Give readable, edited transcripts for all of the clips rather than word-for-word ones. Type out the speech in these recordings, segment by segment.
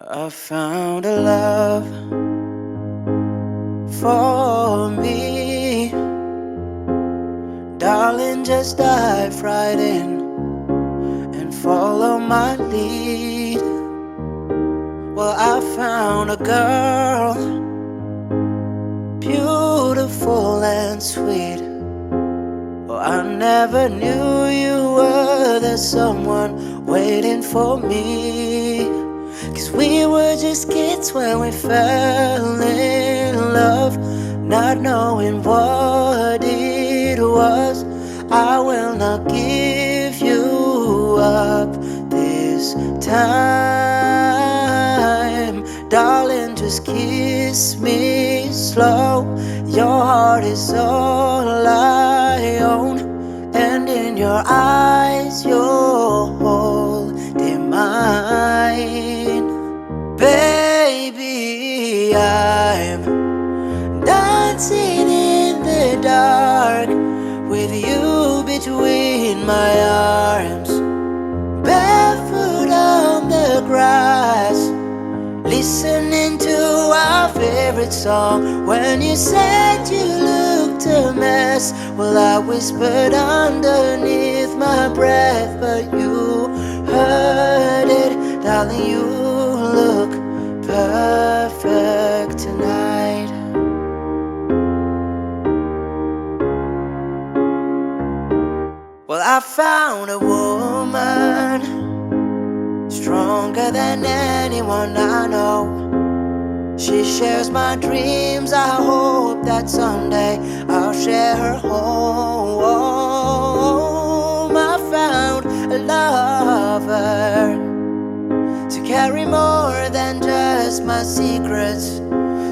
I found a love for me. Darling, just dive right in and follow my lead. Well, I found a girl, beautiful and sweet. Oh, I never knew you were the someone waiting for me. 'Cause we were just kids when we fell in love, not knowing what it was. I will not give you up this time. Darling, just kiss me slow. Your heart is all I own, and in your eyes you're holding mine. Baby, I'm dancing in the dark with you between my arms, barefoot on the grass, listening to our favorite song. When you said you looked a mess, well, I whispered underneath my breath, but you heard it. Darling, you look perfect tonight. Well, I found a woman stronger than anyone I know. She shares my dreams. I hope that someday I'll share her home. I found a lover to carry more than just my secrets,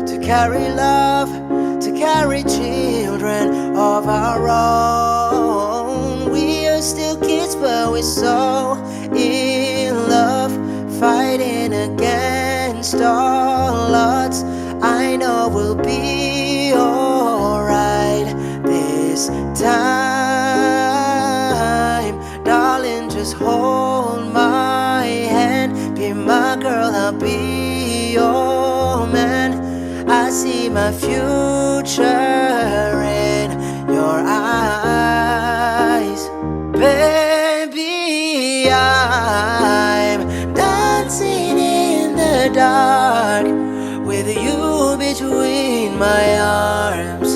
to carry love, to carry children of our own. We are still kids, but we're so in love, fighting against all odds. I know we'll be alright this time. Darling, just hold my hand, be my girl, I'll be your man. I see my future in your eyes. Baby, I'm dancing in the dark with you between my arms,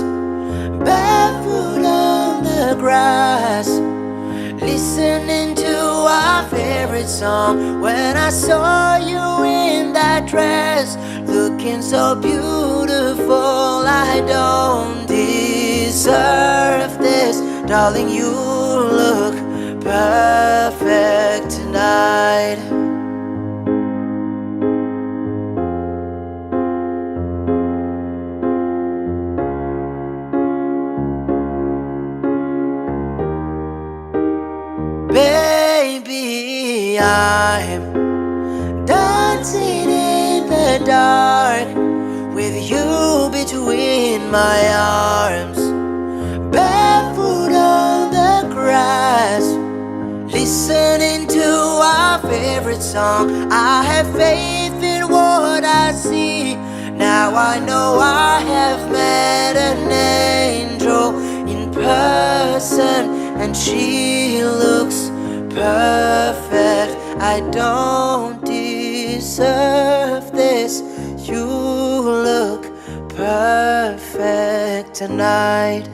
barefoot on the grass, listening to our favorite song. When I saw you in that dress, looking so beautiful, I don't deserve this. Darling, you look perfect tonight. Baby, I'm dancing in the dark with you between my arms, barefoot on the grass, listening to our favorite song. I have faith in what I see. Now I know I have met an angel in person, and she looks perfect. I don't deserve this. You look perfect tonight.